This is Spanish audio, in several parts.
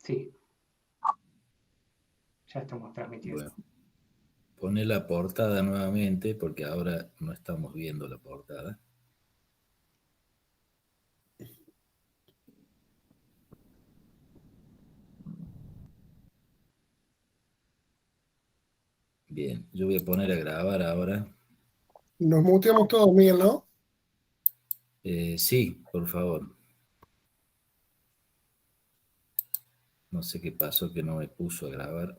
Sí, ya estamos transmitiendo. Bueno, pone la portada nuevamente porque ahora no estamos viendo la portada. Bien, yo voy a poner a grabar ahora. Nos muteamos todos, Miguel, ¿no? Sí, por favor. No sé qué pasó que no me puso a grabar.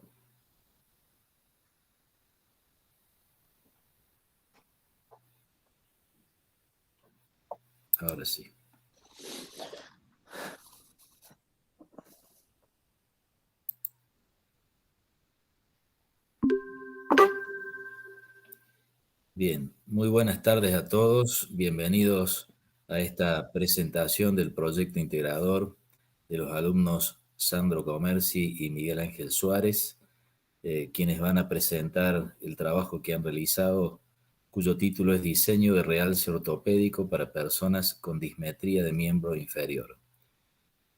Ahora sí. Bien, muy buenas tardes a todos. Bienvenidos a esta presentación del proyecto integrador de los alumnos Sandro Comerci y Miguel Ángel Suárez, quienes van a presentar el trabajo que han realizado, cuyo título es Diseño de realce ortopédico para personas con dismetría de miembro inferior.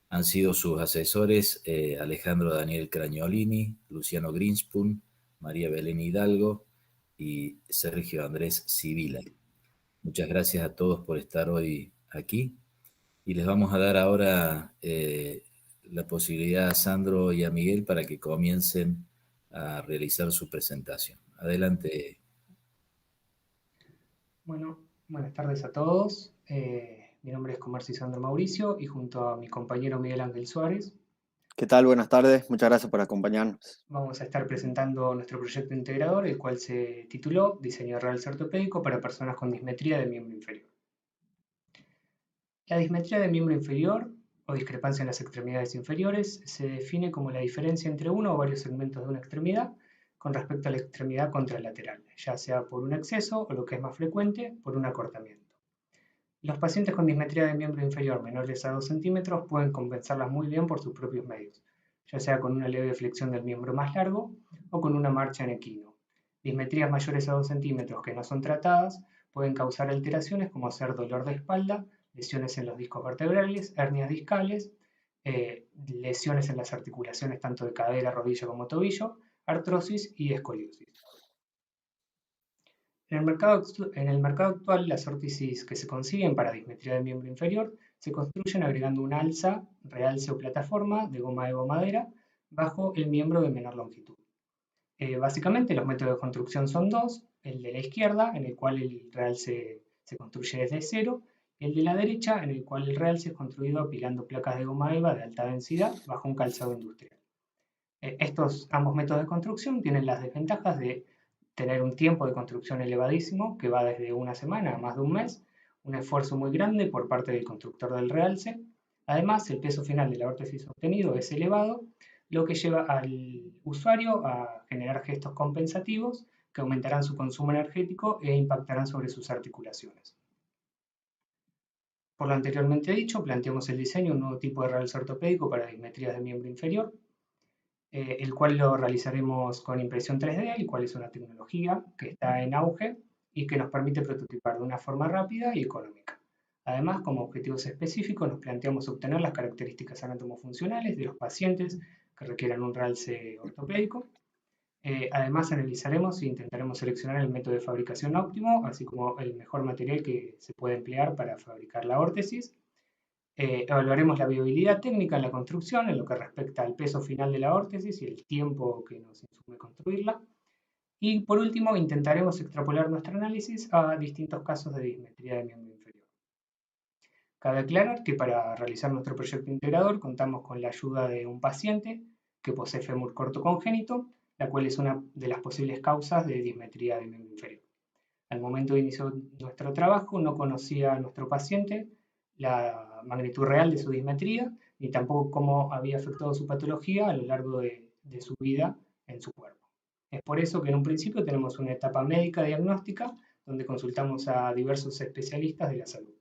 Han sido sus asesores Alejandro Daniel Cragnolini, Luciano Greenspun, María Belén Hidalgo y Sergio Andrés Sibila. Muchas gracias a todos por estar hoy aquí y les vamos a dar ahora la posibilidad a Sandro y a Miguel para que comiencen a realizar su presentación. Adelante. Bueno, buenas tardes a todos. Mi nombre es Comerci Sandro Mauricio y junto a mi compañero Miguel Ángel Suárez ¿Qué tal? Buenas tardes. Muchas gracias por acompañarnos. vamos a estar presentando nuestro proyecto integrador, el cual se tituló Diseño de realce ortopédico para personas con dismetría de miembro inferior. La dismetría de miembro inferior o discrepancia en las extremidades inferiores se define como la diferencia entre uno o varios segmentos de una extremidad con respecto a la extremidad contralateral, ya sea por un exceso o, lo que es más frecuente, por un acortamiento. Los pacientes con dismetría de miembro inferior menores a 2 centímetros pueden compensarlas muy bien por sus propios medios, ya sea con una leve flexión del miembro más largo o con una marcha en equino. Dismetrías mayores a 2 centímetros que no son tratadas pueden causar alteraciones como ser dolor de espalda, lesiones en los discos vertebrales, hernias discales, lesiones en las articulaciones tanto de cadera, rodilla como tobillo, artrosis y escoliosis. En el mercado actual, las órtesis que se consiguen para dismetría del miembro inferior se construyen agregando un alza, realce o plataforma de goma eva o madera bajo el miembro de menor longitud. Básicamente los métodos de construcción son dos: el de la izquierda, en el cual el realce se construye desde cero, y el de la derecha, en el cual el realce es construido apilando placas de goma eva de alta densidad bajo un calzado industrial. Estos ambos métodos de construcción tienen las desventajas de tener un tiempo de construcción elevadísimo, que va desde una semana a más de un mes, un esfuerzo muy grande por parte del constructor del realce. Además, el peso final de la órtesis obtenido es elevado, lo que lleva al usuario a generar gestos compensativos que aumentarán su consumo energético e impactarán sobre sus articulaciones. Por lo anteriormente dicho, planteamos el diseño de un nuevo tipo de realce ortopédico para dismetrías de miembro inferior, el cual lo realizaremos con impresión 3D, el cual es una tecnología que está en auge y que nos permite prototipar de una forma rápida y económica. Además, como objetivos específicos, nos planteamos obtener las características anatomofuncionales de los pacientes que requieran un realce ortopédico. Además, analizaremos e intentaremos seleccionar el método de fabricación óptimo, así como el mejor material que se puede emplear para fabricar la órtesis. Evaluaremos la viabilidad técnica en la construcción en lo que respecta al peso final de la órtesis y el tiempo que nos insume construirla. Y por último, intentaremos extrapolar nuestro análisis a distintos casos de dismetría de miembro inferior. Cabe aclarar que para realizar nuestro proyecto integrador contamos con la ayuda de un paciente que posee fémur corto congénito, la cual es una de las posibles causas de dismetría de miembro inferior. Al momento de iniciar nuestro trabajo no conocía a nuestro paciente la magnitud real de su dismetría, ni tampoco cómo había afectado su patología a lo largo de su vida en su cuerpo. Es por eso que en un principio tenemos una etapa médica diagnóstica donde consultamos a diversos especialistas de la salud.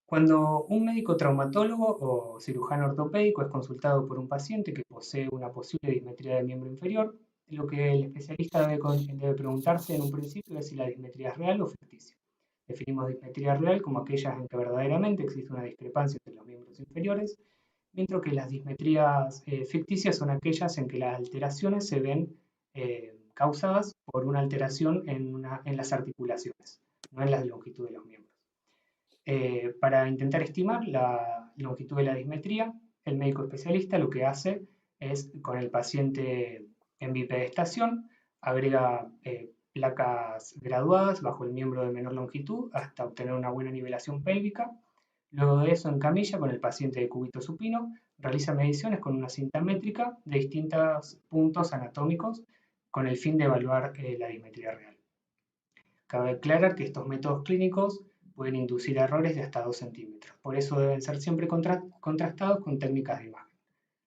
Cuando un médico traumatólogo o cirujano ortopédico es consultado por un paciente que posee una posible dismetría de miembro inferior, lo que el especialista debe preguntarse en un principio es si la dismetría es real o ficticia. Definimos dismetría real como aquellas en que verdaderamente existe una discrepancia entre los miembros inferiores, mientras que las dismetrías ficticias son aquellas en que las alteraciones se ven causadas por una alteración en las articulaciones, no en la longitud de los miembros. Para intentar estimar la longitud de la dismetría, el médico especialista lo que hace es, con el paciente en bipedestación, agrega placas graduadas bajo el miembro de menor longitud hasta obtener una buena nivelación pélvica. Luego de eso, en camilla, con el paciente de cúbito supino, realiza mediciones con una cinta métrica de distintos puntos anatómicos con el fin de evaluar la dismetría real. Cabe aclarar que estos métodos clínicos pueden inducir errores de hasta 2 centímetros. Por eso deben ser siempre contrastados con técnicas de imagen.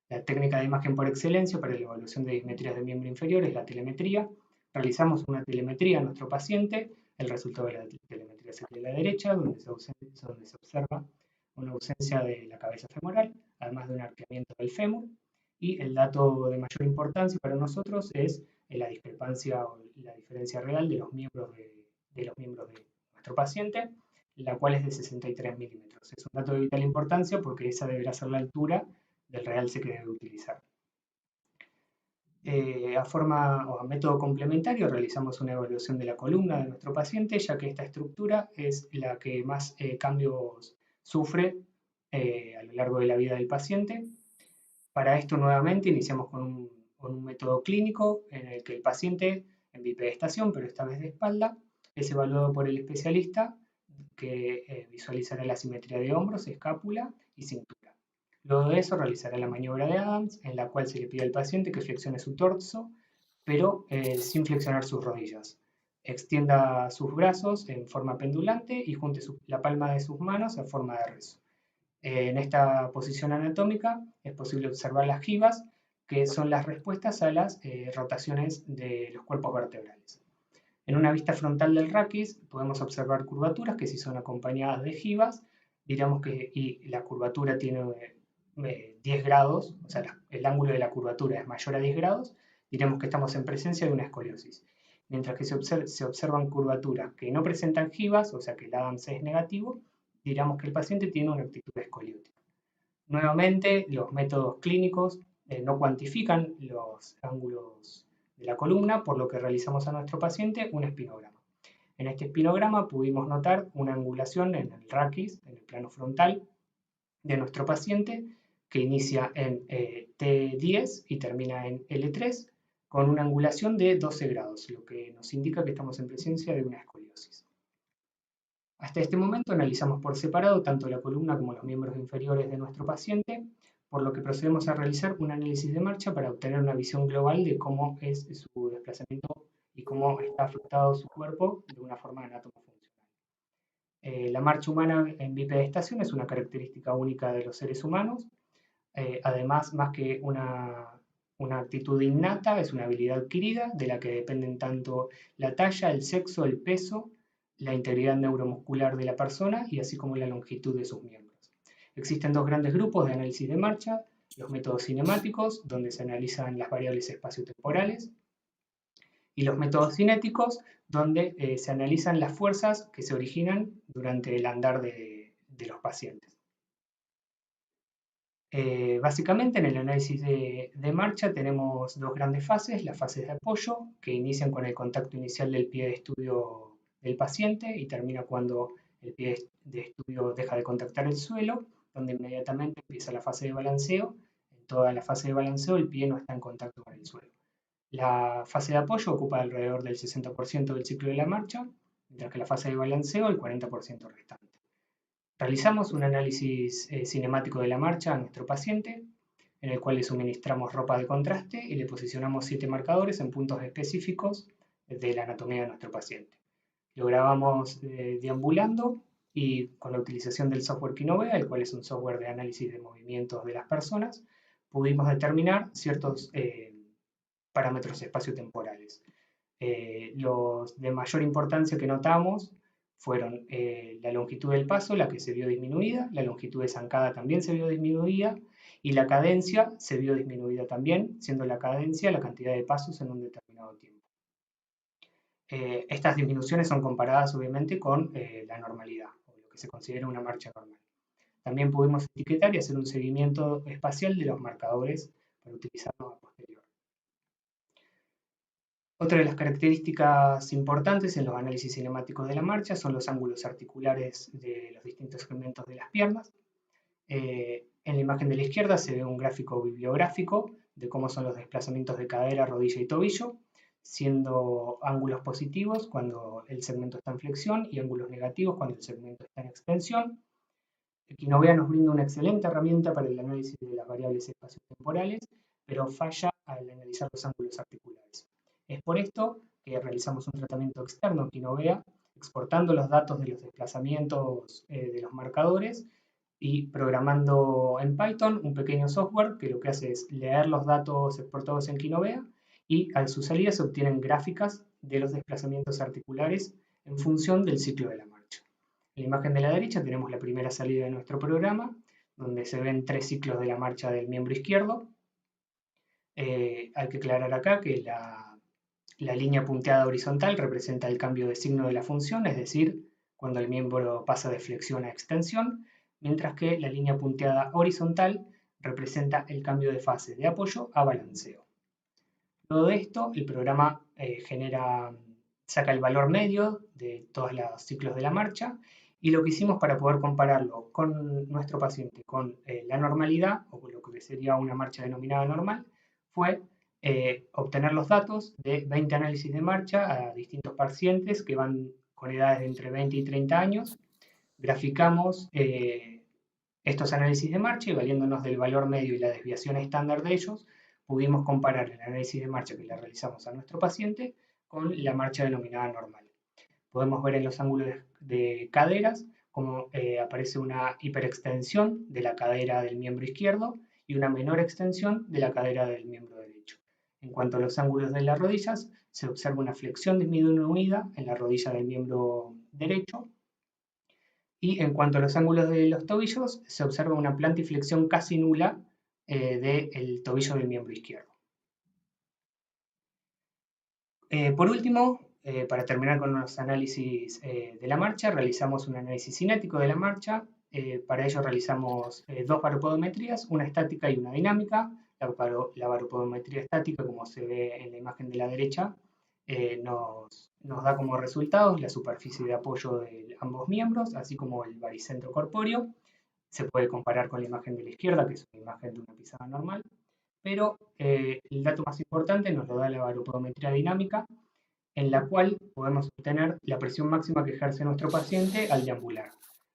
La técnica de imagen por excelencia para la evaluación de dismetrías de miembro inferior es la telemetría. Realizamos una telemetría a nuestro paciente. El resultado de la telemetría se ve a la derecha, donde se observa una ausencia de la cabeza femoral, además de un arqueamiento del fémur. Y el dato de mayor importancia para nosotros es la discrepancia o la diferencia real de los miembros de nuestro paciente, la cual es de 63 milímetros. Es un dato de vital importancia porque esa deberá ser la altura del realce que debe utilizar. A método complementario realizamos una evaluación de la columna de nuestro paciente, ya que esta estructura es la que más cambios sufre a lo largo de la vida del paciente. Para esto nuevamente iniciamos con un método clínico en el que el paciente en bipedestación, pero esta vez de espalda, es evaluado por el especialista que visualizará la simetría de hombros, escápula y cintura. Luego de eso realizará la maniobra de Adams, en la cual se le pide al paciente que flexione su torso, pero sin flexionar sus rodillas. Extienda sus brazos en forma pendulante y junte la palma de sus manos en forma de rezo. En esta posición anatómica es posible observar las jivas, que son las respuestas a las rotaciones de los cuerpos vertebrales. En una vista frontal del raquis podemos observar curvaturas que, si son acompañadas de jivas, diríamos que la curvatura tiene 10 grados, o sea, el ángulo de la curvatura es mayor a 10 grados, diremos que estamos en presencia de una escoliosis. Mientras que se observan curvaturas que no presentan jivas, o sea que el Adams es negativo, diríamos que el paciente tiene una actitud escoliótica. Nuevamente, los métodos clínicos no cuantifican los ángulos de la columna, por lo que realizamos a nuestro paciente un espinograma. En este espinograma pudimos notar una angulación en el raquis, en el plano frontal de nuestro paciente, que inicia en T10 y termina en L3, con una angulación de 12 grados, lo que nos indica que estamos en presencia de una escoliosis. Hasta este momento analizamos por separado tanto la columna como los miembros inferiores de nuestro paciente, por lo que procedemos a realizar un análisis de marcha para obtener una visión global de cómo es su desplazamiento y cómo está afectado su cuerpo de una forma anatomofuncional. La marcha humana en bipedestación es una característica única de los seres humanos. Además, más que una actitud innata, es una habilidad adquirida de la que dependen tanto la talla, el sexo, el peso, la integridad neuromuscular de la persona y así como la longitud de sus miembros. Existen dos grandes grupos de análisis de marcha: los métodos cinemáticos, donde se analizan las variables espaciotemporales, y los métodos cinéticos, donde se analizan las fuerzas que se originan durante el andar de los pacientes. Básicamente en el análisis de marcha tenemos dos grandes fases: las fases de apoyo, que inician con el contacto inicial del pie de estudio del paciente y termina cuando el pie de estudio deja de contactar el suelo, donde inmediatamente empieza la fase de balanceo. En toda la fase de balanceo el pie no está en contacto con el suelo. La fase de apoyo ocupa alrededor del 60% del ciclo de la marcha, mientras que la fase de balanceo el 40% restante. Realizamos un análisis cinemático de la marcha a nuestro paciente, en el cual le suministramos ropa de contraste y le posicionamos 7 marcadores en puntos específicos de la anatomía de nuestro paciente. Lo grabamos deambulando y con la utilización del software Kinovea, el cual es un software de análisis de movimientos de las personas, pudimos determinar ciertos parámetros espaciotemporales. Los de mayor importancia que notamos fueron la longitud del paso, la que se vio disminuida, la longitud de zancada también se vio disminuida, y la cadencia se vio disminuida también, siendo la cadencia la cantidad de pasos en un determinado tiempo. Estas disminuciones son comparadas obviamente con la normalidad, o lo que se considera una marcha normal. También pudimos etiquetar y hacer un seguimiento espacial de los marcadores para utilizarlos a posterior. Otra de las características importantes en los análisis cinemáticos de la marcha son los ángulos articulares de los distintos segmentos de las piernas. En la imagen de la izquierda se ve un gráfico bibliográfico de cómo son los desplazamientos de cadera, rodilla y tobillo, siendo ángulos positivos cuando el segmento está en flexión y ángulos negativos cuando el segmento está en extensión. Equinovea nos brinda una excelente herramienta para el análisis de las variables espaciotemporales, pero falla al analizar los ángulos articulares. Es por esto que realizamos un tratamiento externo en Equinovea, exportando los datos de los desplazamientos de los marcadores y programando en Python un pequeño software que lo que hace es leer los datos exportados en Equinovea y a su salida se obtienen gráficas de los desplazamientos articulares en función del ciclo de la marcha. En la imagen de la derecha tenemos la primera salida de nuestro programa, donde se ven 3 ciclos de la marcha del miembro izquierdo. Hay que aclarar acá que la línea punteada horizontal representa el cambio de signo de la función, es decir, cuando el miembro pasa de flexión a extensión, mientras que la línea punteada horizontal representa el cambio de fase de apoyo a balanceo. Luego de esto, el programa saca el valor medio de todos los ciclos de la marcha y lo que hicimos para poder compararlo con nuestro paciente con la normalidad, o lo que sería una marcha denominada normal, fue obtener los datos de 20 análisis de marcha a distintos pacientes que van con edades de entre 20 y 30 años. Graficamos estos análisis de marcha y valiéndonos del valor medio y la desviación estándar de ellos, pudimos comparar el análisis de marcha que le realizamos a nuestro paciente con la marcha denominada normal. Podemos ver en los ángulos de caderas cómo aparece una hiperextensión de la cadera del miembro izquierdo y una menor extensión de la cadera del miembro derecho. En cuanto a los ángulos de las rodillas, se observa una flexión disminuida en la rodilla del miembro derecho. Y en cuanto a los ángulos de los tobillos, se observa una plantiflexión casi nula del tobillo del miembro izquierdo. Por último, para terminar con los análisis de la marcha, realizamos un análisis cinético de la marcha. Para ello realizamos 2 baropodometrías, una estática y una dinámica. La baropodometría estática, como se ve en la imagen de la derecha, nos da como resultados la superficie de apoyo de ambos miembros, así como el baricentro corpóreo. Se puede comparar con la imagen de la izquierda, que es una imagen de una pisada normal, pero el dato más importante nos lo da la baropodometría dinámica, en la cual podemos obtener la presión máxima que ejerce nuestro paciente al deambular.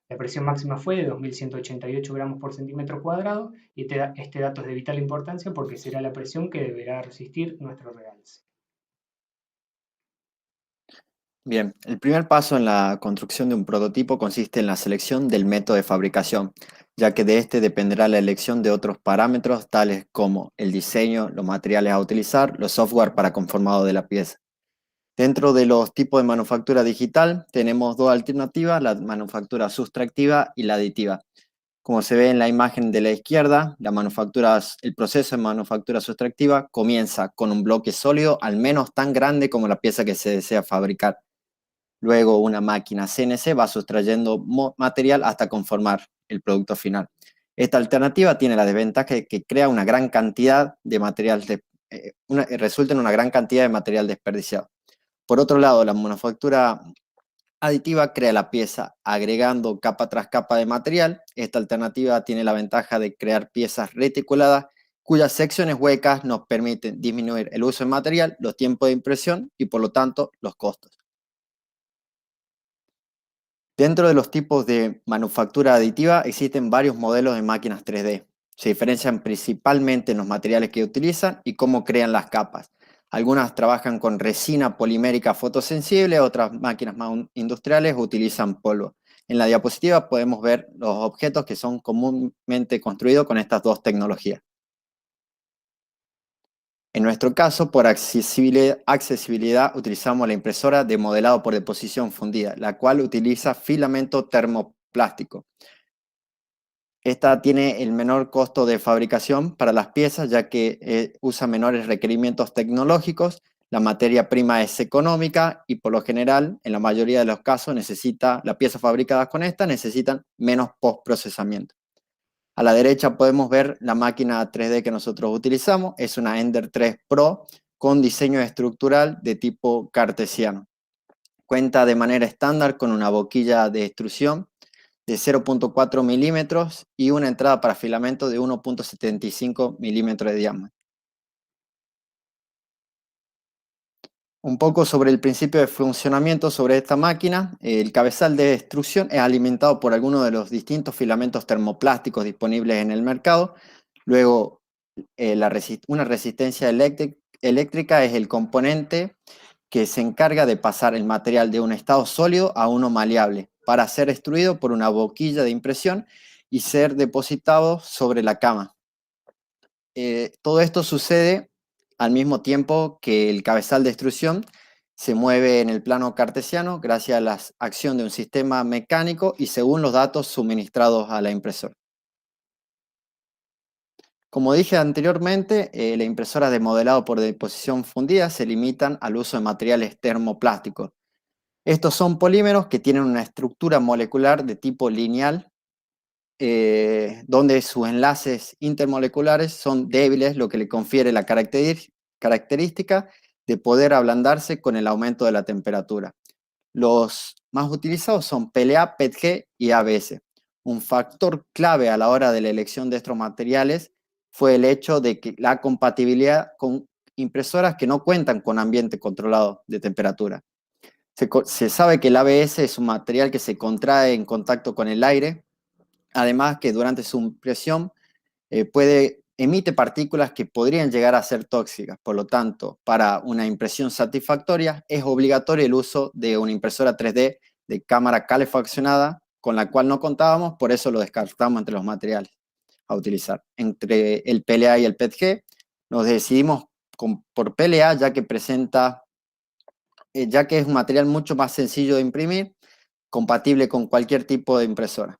La presión máxima fue de 2.188 gramos por centímetro cuadrado y este dato es de vital importancia porque será la presión que deberá resistir nuestro realce. Bien, el primer paso en la construcción de un prototipo consiste en la selección del método de fabricación, ya que de este dependerá la elección de otros parámetros tales como el diseño, los materiales a utilizar, los software para conformado de la pieza. Dentro de los tipos de manufactura digital tenemos 2 alternativas, la manufactura sustractiva y la aditiva. Como se ve en la imagen de la izquierda, el proceso de manufactura sustractiva comienza con un bloque sólido al menos tan grande como la pieza que se desea fabricar. Luego una máquina CNC va sustrayendo material hasta conformar el producto final. Esta alternativa tiene la desventaja de que crea una gran cantidad de material, resulta en una gran cantidad de material desperdiciado. Por otro lado, la manufactura aditiva crea la pieza agregando capa tras capa de material. Esta alternativa tiene la ventaja de crear piezas reticuladas cuyas secciones huecas nos permiten disminuir el uso de material, los tiempos de impresión y por lo tanto los costos. Dentro de los tipos de manufactura aditiva existen varios modelos de máquinas 3D. Se diferencian principalmente en los materiales que utilizan y cómo crean las capas. Algunas trabajan con resina polimérica fotosensible, otras máquinas más industriales utilizan polvo. En la diapositiva podemos ver los objetos que son comúnmente construidos con estas 2 tecnologías. En nuestro caso, por accesibilidad, utilizamos la impresora de modelado por deposición fundida, la cual utiliza filamento termoplástico. Esta tiene el menor costo de fabricación para las piezas, ya que usa menores requerimientos tecnológicos, la materia prima es económica y por lo general, en la mayoría de los casos, las piezas fabricadas con esta necesitan menos postprocesamiento. A la derecha podemos ver la máquina 3D que nosotros utilizamos. Es una Ender 3 Pro con diseño estructural de tipo cartesiano. Cuenta de manera estándar con una boquilla de extrusión de 0.4 milímetros y una entrada para filamento de 1.75 milímetros de diámetro. Un poco sobre el principio de funcionamiento sobre esta máquina. El cabezal de extrusión es alimentado por algunos de los distintos filamentos termoplásticos disponibles en el mercado. Luego, una resistencia eléctrica es el componente que se encarga de pasar el material de un estado sólido a uno maleable para ser extruido por una boquilla de impresión y ser depositado sobre la cama. Todo esto sucede al mismo tiempo que el cabezal de extrusión se mueve en el plano cartesiano gracias a la acción de un sistema mecánico y según los datos suministrados a la impresora. Como dije anteriormente, las impresoras de modelado por deposición fundida se limitan al uso de materiales termoplásticos. Estos son polímeros que tienen una estructura molecular de tipo lineal, donde sus enlaces intermoleculares son débiles, lo que le confiere la característica de poder ablandarse con el aumento de la temperatura. Los más utilizados son PLA, PETG y ABS. Un factor clave a la hora de la elección de estos materiales fue el hecho de que la compatibilidad con impresoras que no cuentan con ambiente controlado de temperatura. Se sabe que el ABS es un material que se contrae en contacto con el aire, además que durante su impresión emite partículas que podrían llegar a ser tóxicas. Por lo tanto, para una impresión satisfactoria es obligatorio el uso de una impresora 3D de cámara calefaccionada, con la cual no contábamos, por eso lo descartamos entre los materiales a utilizar. Entre el PLA y el PETG nos decidimos por PLA, ya que es un material mucho más sencillo de imprimir, compatible con cualquier tipo de impresora.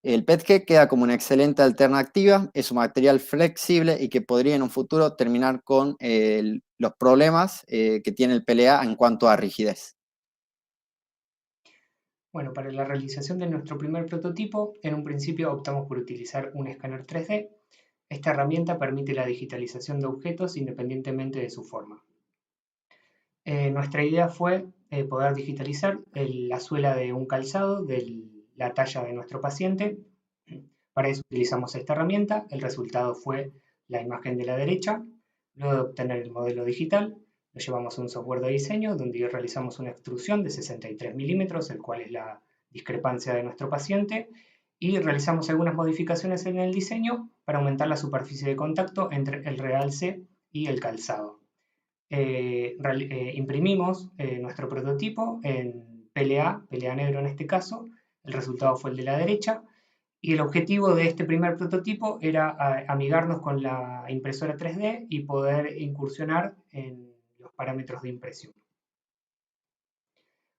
El PETG queda como una excelente alternativa, es un material flexible y que podría en un futuro terminar con los problemas que tiene el PLA en cuanto a rigidez. Bueno, para la realización de nuestro primer prototipo, en un principio optamos por utilizar un escáner 3D. Esta herramienta permite la digitalización de objetos independientemente de su forma. Nuestra idea fue poder digitalizar la suela de un calzado de la talla de nuestro paciente. Para eso utilizamos esta herramienta. El resultado fue la imagen de la derecha. Luego de obtener el modelo digital, lo llevamos a un software de diseño donde realizamos una extrusión de 63 milímetros, el cual es la discrepancia de nuestro paciente, y realizamos algunas modificaciones en el diseño para aumentar la superficie de contacto entre el realce y el calzado. Imprimimos nuestro prototipo en PLA negro en este caso. El resultado fue el de la derecha. Y el objetivo de este primer prototipo era amigarnos con la impresora 3D y poder incursionar en los parámetros de impresión.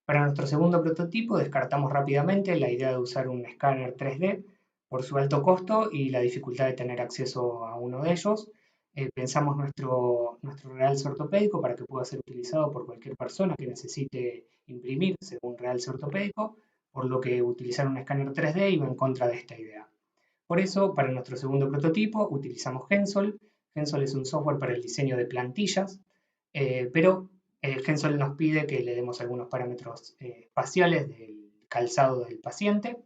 Para nuestro segundo prototipo descartamos rápidamente la idea de usar un escáner 3D por su alto costo y la dificultad de tener acceso a uno de ellos. Pensamos nuestro realce ortopédico para que pueda ser utilizado por cualquier persona que necesite imprimir según realce ortopédico, por lo que utilizar un escáner 3D iba en contra de esta idea. Por eso, para nuestro segundo prototipo utilizamos Gensol. Gensol es un software para el diseño de plantillas, pero Gensol nos pide que le demos algunos parámetros espaciales del calzado del paciente.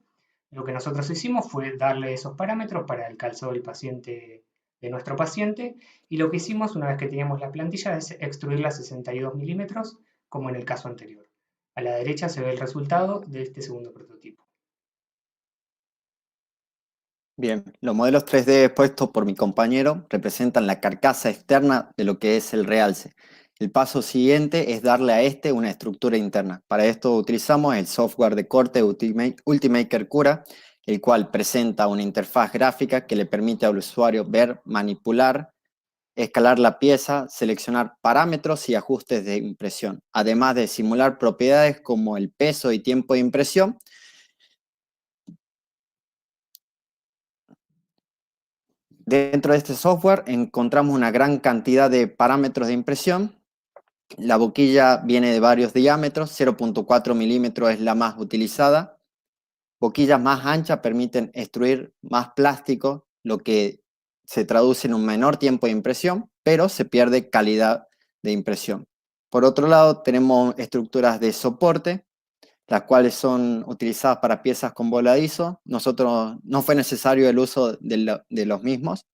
Lo que nosotros hicimos fue darle esos parámetros para el calzado del paciente, de nuestro paciente, y lo que hicimos una vez que teníamos la plantilla es extruirla a 62 milímetros, como en el caso anterior. A la derecha se ve el resultado de este segundo prototipo. Bien, los modelos 3D expuestos por mi compañero representan la carcasa externa de lo que es el realce. El paso siguiente es darle a este una estructura interna. Para esto utilizamos el software de corte Ultimaker Cura, el cual presenta una interfaz gráfica que le permite al usuario ver, manipular, escalar la pieza, seleccionar parámetros y ajustes de impresión, además de simular propiedades como el peso y tiempo de impresión. Dentro de este software encontramos una gran cantidad de parámetros de impresión. La boquilla viene de varios diámetros, 0.4 milímetros es la más utilizada. boquillas más anchas permiten extruir más plástico, lo que se traduce en un menor tiempo de impresión, pero se pierde calidad de impresión. Por otro lado, tenemos estructuras de soporte, las cuales son utilizadas para piezas con voladizo. Nosotros no fue necesario el uso de los mismos.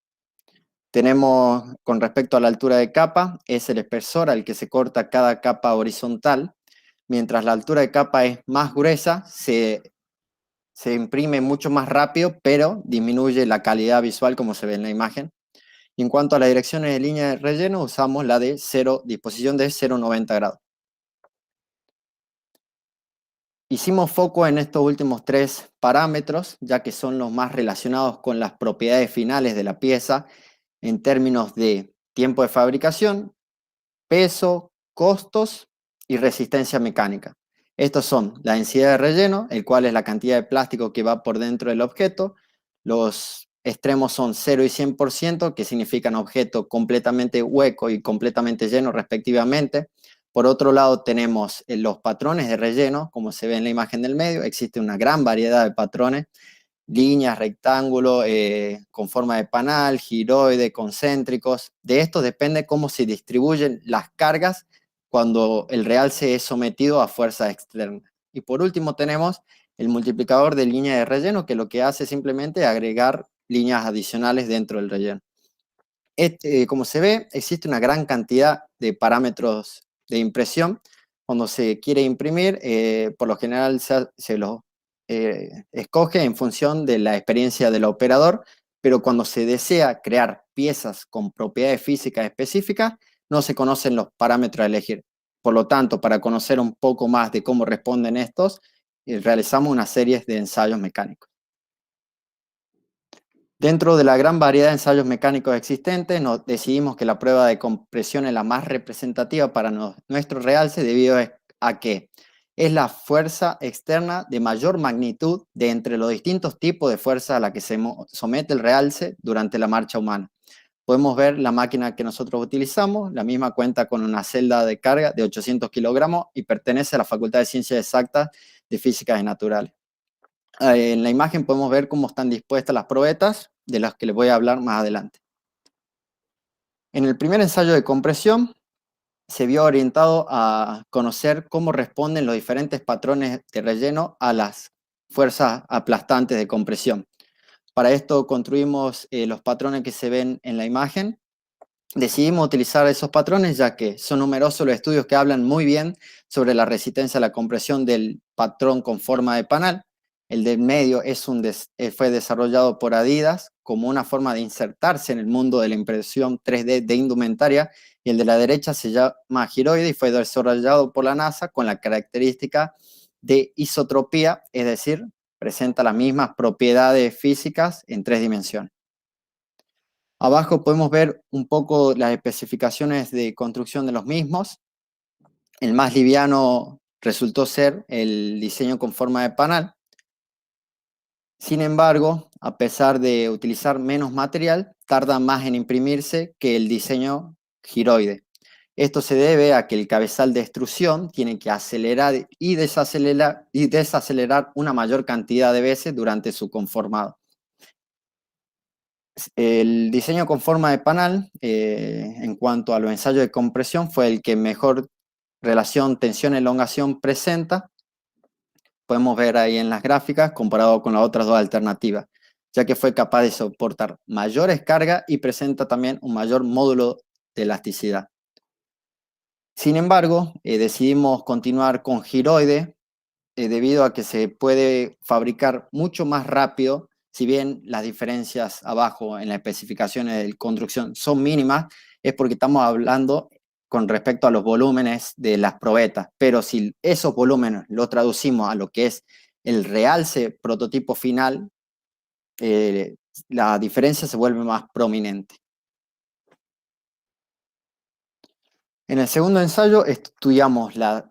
Tenemos, con respecto a la altura de capa, es el espesor al que se corta cada capa horizontal. Mientras la altura de capa es más gruesa, se imprime mucho más rápido, pero disminuye la calidad visual como se ve en la imagen. Y en cuanto a las direcciones de línea de relleno, usamos la de disposición de 0,90 grados. Hicimos foco en estos últimos 3 parámetros, ya que son los más relacionados con las propiedades finales de la pieza en términos de tiempo de fabricación, peso, costos y resistencia mecánica. Estos son la densidad de relleno, el cual es la cantidad de plástico que va por dentro del objeto. Los extremos son 0 y 100%, que significan objeto completamente hueco y completamente lleno respectivamente. Por otro lado tenemos los patrones de relleno, como se ve en la imagen del medio. Existe una gran variedad de patrones, líneas, rectángulos, con forma de panal, giroide, concéntricos. De esto depende cómo se distribuyen las cargas cuando el realce es sometido a fuerzas externas. Y por último tenemos el multiplicador de línea de relleno, que lo que hace simplemente es agregar líneas adicionales dentro del relleno. Como se ve, existe una gran cantidad de parámetros de impresión. Cuando se quiere imprimir, por lo general se los escoge en función de la experiencia del operador, pero cuando se desea crear piezas con propiedades físicas específicas, no se conocen los parámetros a elegir. Por lo tanto, para conocer un poco más de cómo responden estos, realizamos una serie de ensayos mecánicos. Dentro de la gran variedad de ensayos mecánicos existentes, decidimos que la prueba de compresión es la más representativa para nuestro realce debido a que es la fuerza externa de mayor magnitud de entre los distintos tipos de fuerza a la que se somete el realce durante la marcha humana. Podemos ver la máquina que nosotros utilizamos. La misma cuenta con una celda de carga de 800 kilogramos y pertenece a la Facultad de Ciencias Exactas de Físicas y Naturales. En la imagen podemos ver cómo están dispuestas las probetas, de las que les voy a hablar más adelante. En el primer ensayo de compresión, se vio orientado a conocer cómo responden los diferentes patrones de relleno a las fuerzas aplastantes de compresión. Para esto construimos los patrones que se ven en la imagen. Decidimos utilizar esos patrones ya que son numerosos los estudios que hablan muy bien sobre la resistencia a la compresión del patrón con forma de panal. El del medio fue desarrollado por Adidas como una forma de insertarse en el mundo de la impresión 3D de indumentaria, y el de la derecha se llama giroide y fue desarrollado por la NASA con la característica de isotropía, es decir, presenta las mismas propiedades físicas en 3 dimensiones. Abajo podemos ver un poco las especificaciones de construcción de los mismos. El más liviano resultó ser el diseño con forma de panal. Sin embargo, a pesar de utilizar menos material, tarda más en imprimirse que el diseño giroide. Esto se debe a que el cabezal de extrusión tiene que acelerar y desacelerar una mayor cantidad de veces durante su conformado. El diseño con forma de panal, en cuanto a los ensayos de compresión, fue el que mejor relación tensión-elongación presenta. Podemos ver ahí en las gráficas comparado con las otras dos alternativas, ya que fue capaz de soportar mayores cargas y presenta también un mayor módulo de elasticidad. Sin embargo, decidimos continuar con giroide debido a que se puede fabricar mucho más rápido. Si bien las diferencias abajo en las especificaciones de construcción son mínimas, es porque estamos hablando con respecto a los volúmenes de las probetas, pero si esos volúmenes los traducimos a lo que es el realce prototipo final, la diferencia se vuelve más prominente. En el segundo ensayo estudiamos las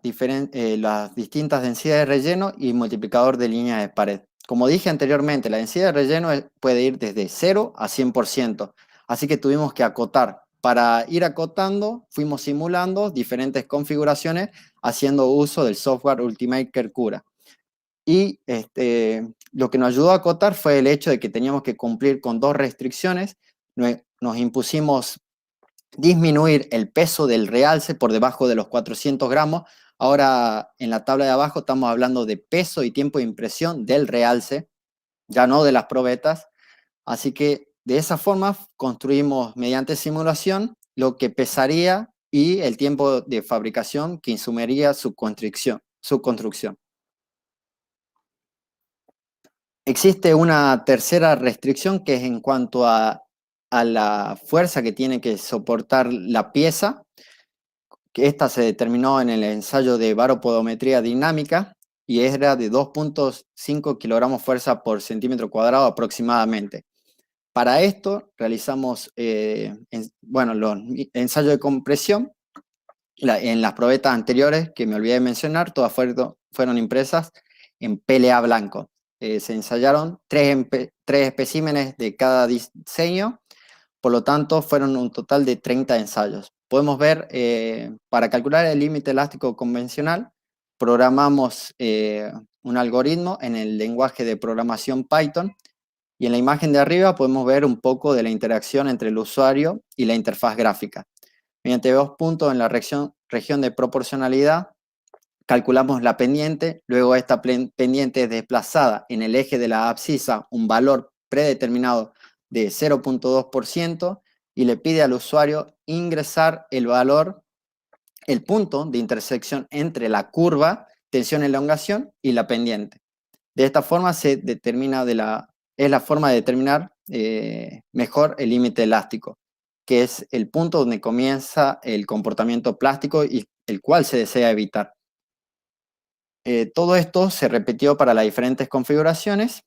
distintas densidades de relleno y multiplicador de línea de pared. Como dije anteriormente, la densidad de relleno puede ir desde 0 a 100%, así que tuvimos que acotar. Para ir acotando, fuimos simulando diferentes configuraciones haciendo uso del software Ultimaker Cura. Y lo que nos ayudó a acotar fue el hecho de que teníamos que cumplir con dos restricciones. Nos impusimos disminuir el peso del realce por debajo de los 400 gramos. Ahora en la tabla de abajo estamos hablando de peso y tiempo de impresión del realce, ya no de las probetas. Así que de esa forma construimos mediante simulación lo que pesaría y el tiempo de fabricación que insumiría su construcción. Existe una tercera restricción que es en cuanto a la fuerza que tiene que soportar la pieza, que esta se determinó en el ensayo de baropodometría dinámica y era de 2.5 kilogramos fuerza por centímetro cuadrado aproximadamente. Para esto realizamos los ensayos de compresión. En las probetas anteriores, que me olvidé de mencionar, todas fueron impresas en PLA blanco. Se ensayaron tres especímenes de cada diseño, por lo tanto fueron un total de 30 ensayos. Podemos ver, para calcular el límite elástico convencional, programamos un algoritmo en el lenguaje de programación Python, y en la imagen de arriba podemos ver un poco de la interacción entre el usuario y la interfaz gráfica. Mediante dos puntos en la región de proporcionalidad, calculamos la pendiente, luego esta pendiente es desplazada en el eje de la abscisa un valor predeterminado de 0.2% y le pide al usuario ingresar el valor, el punto de intersección entre la curva, tensión-elongación y la pendiente. De esta forma se determina es la forma de determinar mejor el límite elástico, que es el punto donde comienza el comportamiento plástico y el cual se desea evitar. Todo esto se repitió para las diferentes configuraciones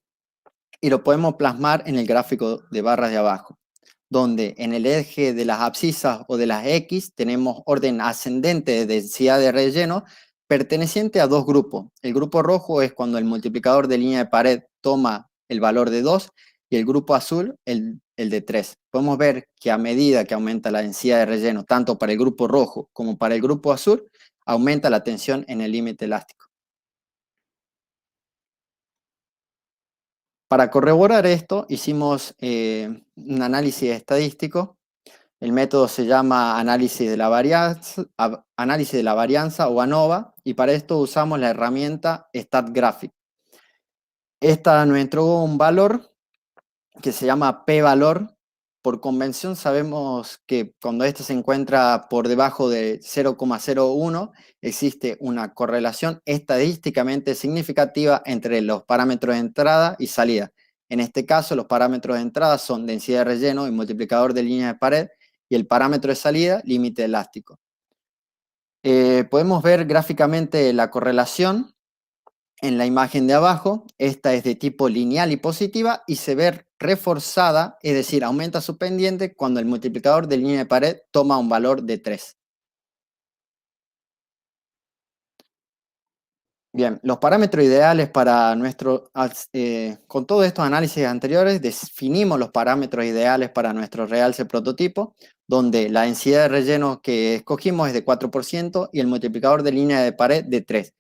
y lo podemos plasmar en el gráfico de barras de abajo, donde en el eje de las abscisas o de las X tenemos orden ascendente de densidad de relleno perteneciente a dos grupos. El grupo rojo es cuando el multiplicador de línea de pared toma el valor de 2 y el grupo azul el de 3. Podemos ver que a medida que aumenta la densidad de relleno, tanto para el grupo rojo como para el grupo azul, aumenta la tensión en el límite elástico. Para corroborar esto, hicimos un análisis estadístico. El método se llama análisis de la varianza o ANOVA, y para esto usamos la herramienta StatGraphic. Esta nos entregó un valor que se llama p-valor. Por convención sabemos que cuando este se encuentra por debajo de 0,01 existe una correlación estadísticamente significativa entre los parámetros de entrada y salida. En este caso los parámetros de entrada son densidad de relleno y multiplicador de línea de pared, y el parámetro de salida, límite elástico. Podemos ver gráficamente la correlación en la imagen de abajo. Esta es de tipo lineal y positiva y se ve reforzada, es decir, aumenta su pendiente cuando el multiplicador de línea de pared toma un valor de 3. Bien, los parámetros ideales para con todos estos análisis anteriores, definimos los parámetros ideales para nuestro realce prototipo, donde la densidad de relleno que escogimos es de 4% y el multiplicador de línea de pared de 3.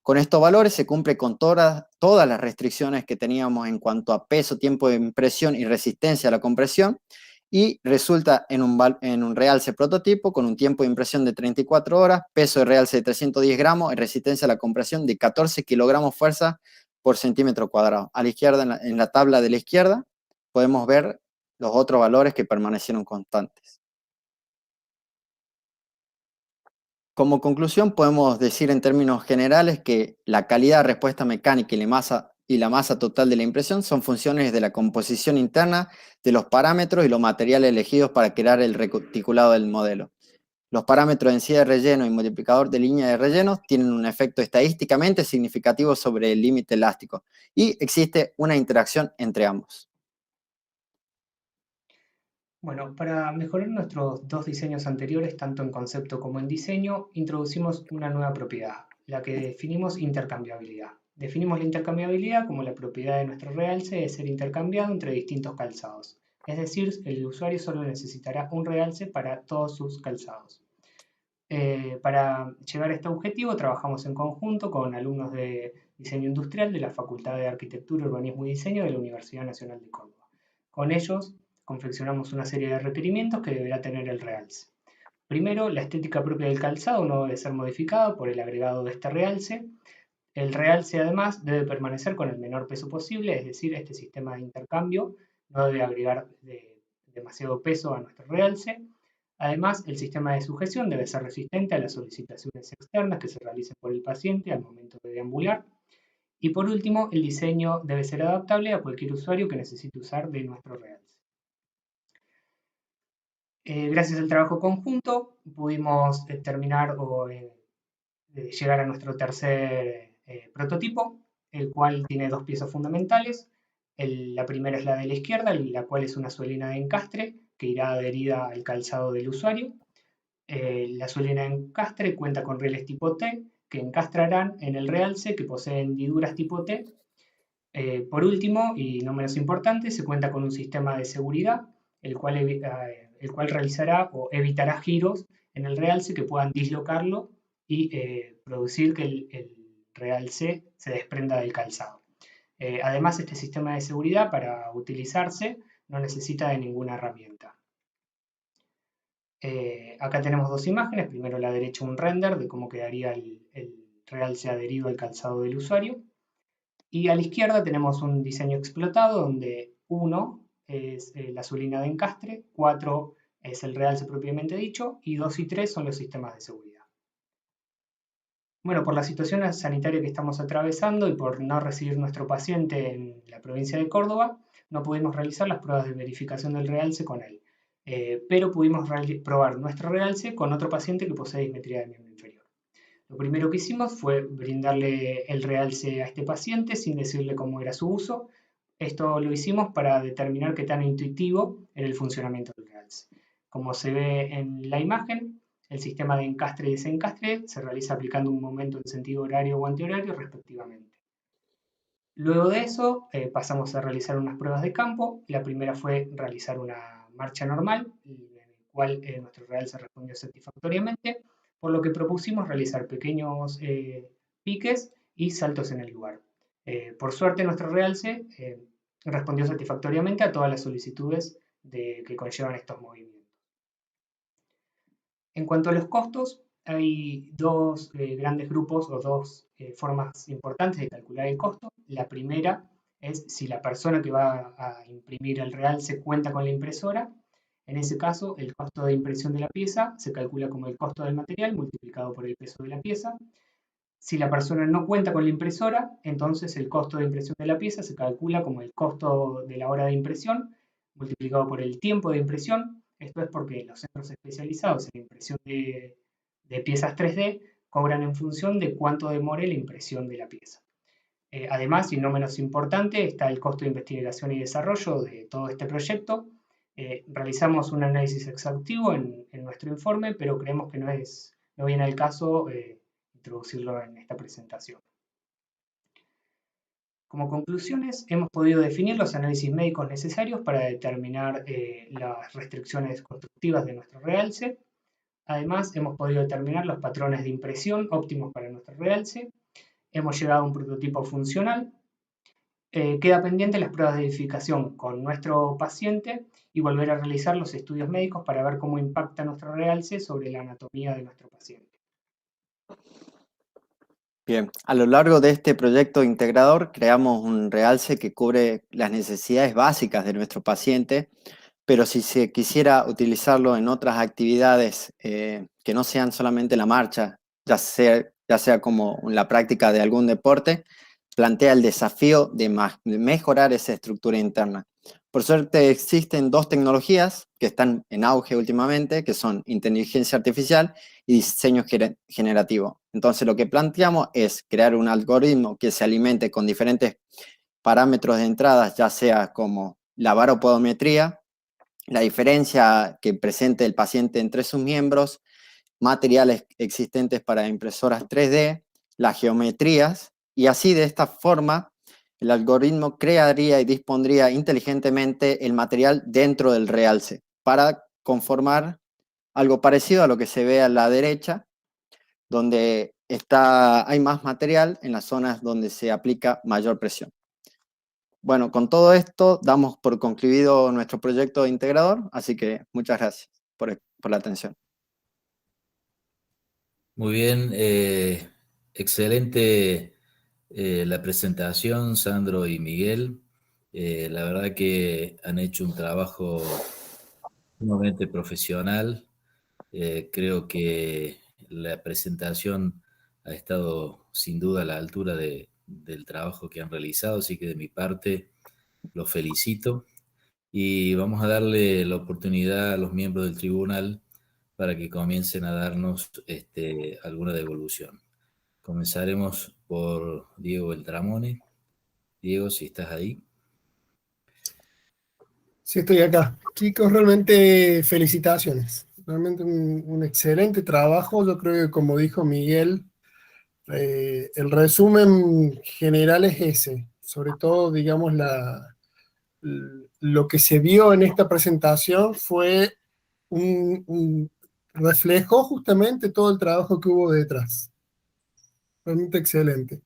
Con estos valores se cumple con todas las restricciones que teníamos en cuanto a peso, tiempo de impresión y resistencia a la compresión, y resulta en un realce prototipo con un tiempo de impresión de 34 horas, peso de realce de 310 gramos y resistencia a la compresión de 14 kilogramos fuerza por centímetro cuadrado. A la izquierda, en la tabla de la izquierda, podemos ver los otros valores que permanecieron constantes. Como conclusión, podemos decir en términos generales que la calidad de respuesta mecánica y la masa total de la impresión son funciones de la composición interna de los parámetros y los materiales elegidos para crear el reticulado del modelo. Los parámetros de densidad de relleno y multiplicador de línea de relleno tienen un efecto estadísticamente significativo sobre el límite elástico y existe una interacción entre ambos. Bueno, para mejorar nuestros dos diseños anteriores, tanto en concepto como en diseño, introducimos una nueva propiedad, la que definimos intercambiabilidad. Definimos la intercambiabilidad como la propiedad de nuestro realce de ser intercambiado entre distintos calzados. Es decir, el usuario solo necesitará un realce para todos sus calzados. Para llegar a este objetivo trabajamos en conjunto con alumnos de diseño industrial de la Facultad de Arquitectura, Urbanismo y Diseño de la Universidad Nacional de Córdoba. Con ellos confeccionamos una serie de requerimientos que deberá tener el realce. Primero, la estética propia del calzado no debe ser modificada por el agregado de este realce. El realce además debe permanecer con el menor peso posible, es decir, este sistema de intercambio no debe agregar demasiado peso a nuestro realce. Además, el sistema de sujeción debe ser resistente a las solicitaciones externas que se realicen por el paciente al momento de deambular. Y por último, el diseño debe ser adaptable a cualquier usuario que necesite usar de nuestro realce. Gracias al trabajo conjunto pudimos terminar o llegar a nuestro tercer prototipo, el cual tiene dos piezas fundamentales. La primera es la de la izquierda, la cual es una suelina de encastre que irá adherida al calzado del usuario. La suelina de encastre cuenta con rieles tipo T que encastrarán en el realce que posee hendiduras tipo T. Por último, y no menos importante, se cuenta con un sistema de seguridad, el cual realizará o evitará giros en el realce que puedan dislocarlo y producir que el realce se desprenda del calzado. Además, este sistema de seguridad, para utilizarse, no necesita de ninguna herramienta. Acá tenemos dos imágenes, primero a la derecha un render de cómo quedaría el realce adherido al calzado del usuario, y a la izquierda tenemos un diseño explotado donde 1 es la suelina de encastre, 4 es el realce propiamente dicho, y 2 y 3 son los sistemas de seguridad. Bueno, por la situación sanitaria que estamos atravesando y por no recibir nuestro paciente en la provincia de Córdoba, no pudimos realizar las pruebas de verificación del realce con él. Pero pudimos probar nuestro realce con otro paciente que posee dismetría de miembro inferior. Lo primero que hicimos fue brindarle el realce a este paciente sin decirle cómo era su uso. Esto lo hicimos para determinar qué tan intuitivo era el funcionamiento del realce. Como se ve en la imagen, el sistema de encastre y desencastre se realiza aplicando un momento en sentido horario o antihorario respectivamente. Luego de eso pasamos a realizar unas pruebas de campo. La primera fue realizar una marcha normal, en la cual nuestro realce respondió satisfactoriamente, por lo que propusimos realizar pequeños piques y saltos en el lugar. Por suerte nuestro realce respondió satisfactoriamente a todas las solicitudes que conllevan estos movimientos. En cuanto a los costos, hay dos grandes grupos o dos formas importantes de calcular el costo. La primera es si la persona que va a imprimir el realce cuenta con la impresora. En ese caso, el costo de impresión de la pieza se calcula como el costo del material multiplicado por el peso de la pieza. Si la persona no cuenta con la impresora, entonces el costo de impresión de la pieza se calcula como el costo de la hora de impresión multiplicado por el tiempo de impresión. Esto es porque los centros especializados en la impresión de piezas 3D cobran en función de cuánto demore la impresión de la pieza. Además, y no menos importante, está el costo de investigación y desarrollo de todo este proyecto. Realizamos un análisis exhaustivo en nuestro informe, pero creemos que no viene al caso introducirlo en esta presentación. Como conclusiones, hemos podido definir los análisis médicos necesarios para determinar las restricciones constructivas de nuestro realce. Además, hemos podido determinar los patrones de impresión óptimos para nuestro realce. Hemos llegado a un prototipo funcional. Queda pendiente las pruebas de edificación con nuestro paciente y volver a realizar los estudios médicos para ver cómo impacta nuestro realce sobre la anatomía de nuestro paciente. Bien, a lo largo de este proyecto integrador creamos un realce que cubre las necesidades básicas de nuestro paciente, pero si se quisiera utilizarlo en otras actividades que no sean solamente la marcha, ya sea como la práctica de algún deporte, plantea el desafío de mejorar esa estructura interna. Por suerte existen dos tecnologías que están en auge últimamente, que son inteligencia artificial y diseño generativo. Entonces lo que planteamos es crear un algoritmo que se alimente con diferentes parámetros de entrada, ya sea como la baropodometría, la diferencia que presente el paciente entre sus miembros, materiales existentes para impresoras 3D, las geometrías, y así de esta forma el algoritmo crearía y dispondría inteligentemente el material dentro del realce para conformar algo parecido a lo que se ve a la derecha, donde hay más material en las zonas donde se aplica mayor presión. Bueno, con todo esto damos por concluido nuestro proyecto de integrador, así que muchas gracias por la atención. Muy bien, excelente la presentación, Sandro y Miguel. La verdad que han hecho un trabajo sumamente profesional. Creo que la presentación ha estado sin duda a la altura del trabajo que han realizado, así que de mi parte los felicito y vamos a darle la oportunidad a los miembros del tribunal para que comiencen a darnos alguna devolución. Comenzaremos por Diego Beltramone. Diego, si estás ahí. Sí, estoy acá. Chicos, realmente felicitaciones. Realmente un excelente trabajo. Yo creo que, como dijo Miguel, el resumen general es ese. Sobre todo, digamos, lo que se vio en esta presentación fue un reflejo justamente todo el trabajo que hubo detrás. Realmente excelente.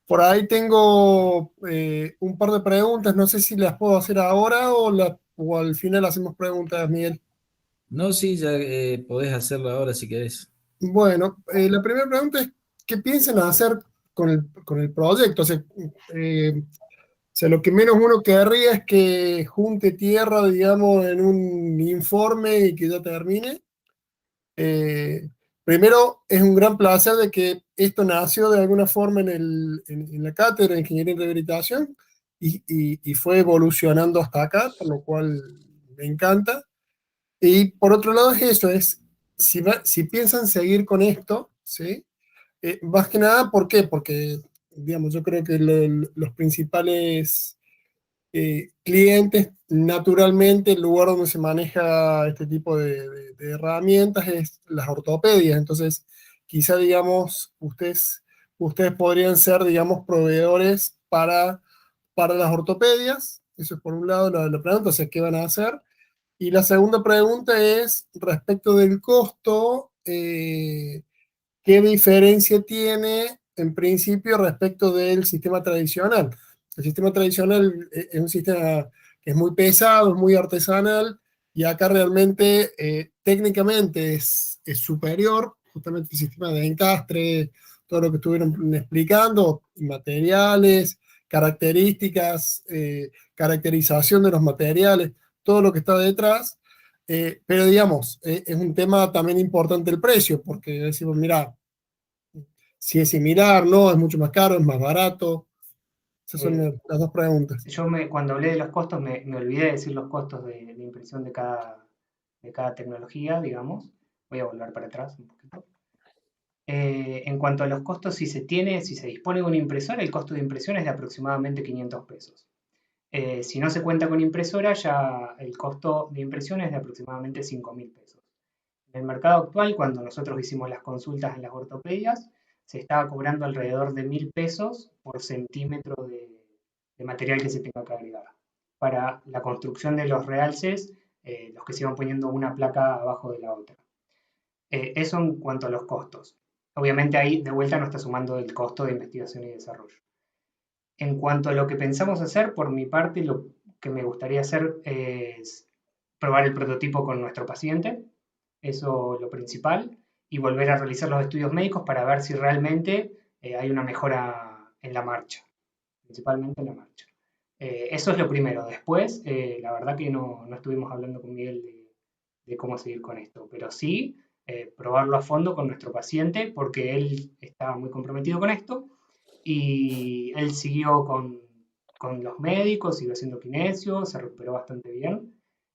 Por ahí tengo un par de preguntas, no sé si las puedo hacer ahora o al final hacemos preguntas, Miguel. No, sí, ya podés hacerlo ahora si querés. Bueno, la primera pregunta es, ¿qué piensan hacer con el proyecto? O sea, lo que menos uno querría es que junte tierra, digamos, en un informe y que ya termine. Primero, es un gran placer de que esto nació de alguna forma en la cátedra de Ingeniería y Rehabilitación y fue evolucionando hasta acá, por lo cual me encanta. Y por otro lado es eso, si piensan seguir con esto, ¿sí? Más que nada, ¿por qué? Porque, digamos, yo creo que los principales clientes, naturalmente, el lugar donde se maneja este tipo de herramientas es las ortopedias. Entonces, quizá, digamos, ustedes podrían ser, digamos, proveedores para las ortopedias. Eso es por un lado la pregunta, o sea, ¿qué van a hacer? Y la segunda pregunta es respecto del costo, ¿qué diferencia tiene en principio respecto del sistema tradicional? El sistema tradicional es un sistema que es muy pesado, es muy artesanal, y acá realmente técnicamente es superior, justamente el sistema de encastre, todo lo que estuvieron explicando, materiales, características, caracterización de los materiales, todo lo que está detrás. Pero digamos, es un tema también importante el precio, porque decimos, mira, si es similar, no, es mucho más caro, es más barato. Esas son las dos preguntas. Cuando hablé de los costos me olvidé de decir los costos de impresión de cada tecnología, digamos. Voy a volver para atrás un poquito. En cuanto a los costos, si se dispone de una impresora, el costo de impresión es de aproximadamente 500 pesos. Si no se cuenta con impresora, ya el costo de impresión es de aproximadamente 5.000 pesos. En el mercado actual, cuando nosotros hicimos las consultas en las ortopedias, se estaba cobrando alrededor de 1.000 pesos por centímetro de material que se tenga que agregar. Para la construcción de los realces, los que se iban poniendo una placa abajo de la otra. Eso en cuanto a los costos. Obviamente ahí de vuelta no está sumando el costo de investigación y desarrollo. En cuanto a lo que pensamos hacer, por mi parte, lo que me gustaría hacer es probar el prototipo con nuestro paciente, eso lo principal, y volver a realizar los estudios médicos para ver si realmente hay una mejora en la marcha, principalmente en la marcha. Eso es lo primero. Después, la verdad que no estuvimos hablando con Miguel de cómo seguir con esto, pero sí probarlo a fondo con nuestro paciente porque él estaba muy comprometido con esto y él siguió con los médicos, siguió haciendo kinesio, se recuperó bastante bien.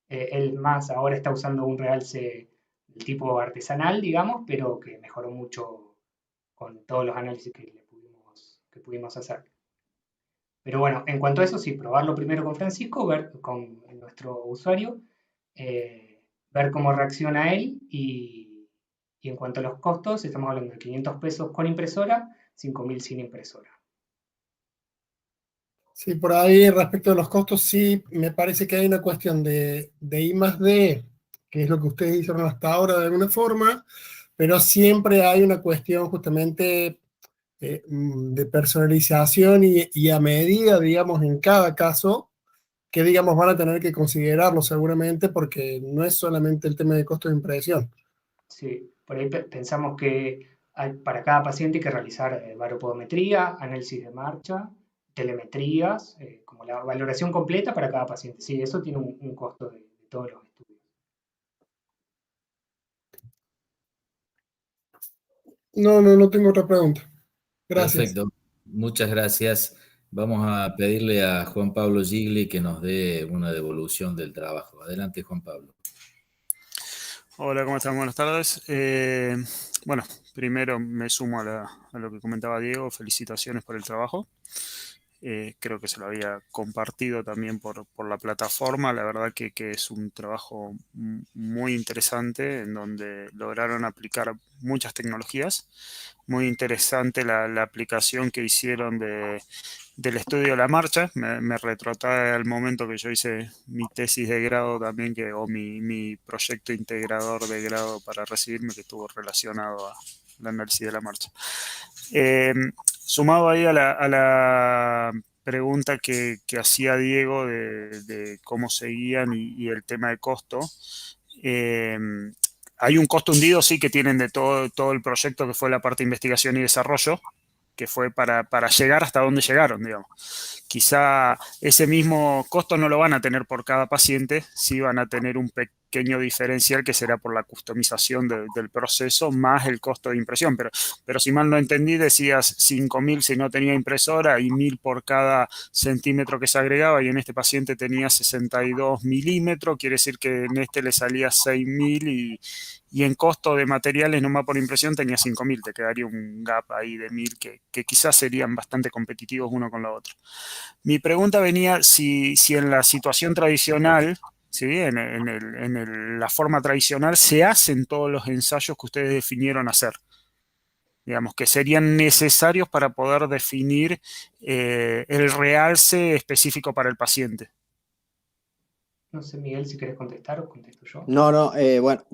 Él más ahora está usando un realce del tipo artesanal, digamos, pero que mejoró mucho con todos los análisis que pudimos hacer. Pero bueno, en cuanto a eso, sí, probarlo primero con Francisco, ver con nuestro usuario, ver cómo reacciona él y en cuanto a los costos, estamos hablando de 500 pesos con impresora, 5.000 sin impresora. Sí, por ahí respecto a los costos, sí, me parece que hay una cuestión de I+D que es lo que ustedes hicieron hasta ahora de alguna forma, pero siempre hay una cuestión justamente de personalización y a medida, digamos, en cada caso, que digamos van a tener que considerarlo seguramente porque no es solamente el tema de costo de impresión. Sí, por ahí pensamos que para cada paciente hay que realizar baropodometría, análisis de marcha, telemetrías, como la valoración completa para cada paciente. Sí, eso tiene un costo de todos los estudios. No tengo otra pregunta. Gracias. Perfecto, muchas gracias. Vamos a pedirle a Juan Pablo Gigli que nos dé una devolución del trabajo. Adelante, Juan Pablo. Hola, ¿cómo están? Buenas tardes. Bueno, primero me sumo a lo que comentaba Diego. Felicitaciones por el trabajo. Creo que se lo había compartido también por la plataforma. La verdad que es un trabajo muy interesante en donde lograron aplicar muchas tecnologías. Muy interesante la aplicación que hicieron del estudio de la marcha. Me retrotrae al momento que yo hice mi tesis de grado también, o mi proyecto integrador de grado para recibirme, que estuvo relacionado al análisis de la marcha. Sumado ahí a la pregunta que hacía Diego de cómo seguían y el tema de costo, hay un costo hundido, sí, que tienen de todo el proyecto que fue la parte de investigación y desarrollo, que fue para llegar hasta donde llegaron, digamos. Quizá ese mismo costo no lo van a tener por cada paciente, sí van a tener un pequeño diferencial que será por la customización del proceso más el costo de impresión. Pero si mal no entendí, decías 5.000 si no tenía impresora y 1.000 por cada centímetro que se agregaba, y en este paciente tenía 62 milímetros, quiere decir que en este le salía 6.000 y en costo de materiales nomás por impresión tenía 5.000, te quedaría un gap ahí de 1.000 que quizás serían bastante competitivos uno con la otra. Mi pregunta venía si en la situación tradicional, ¿sí? La forma tradicional, se hacen todos los ensayos que ustedes definieron hacer, digamos, que serían necesarios para poder definir el realce específico para el paciente. No sé, Miguel, si querés contestar o contesto yo. No, bueno,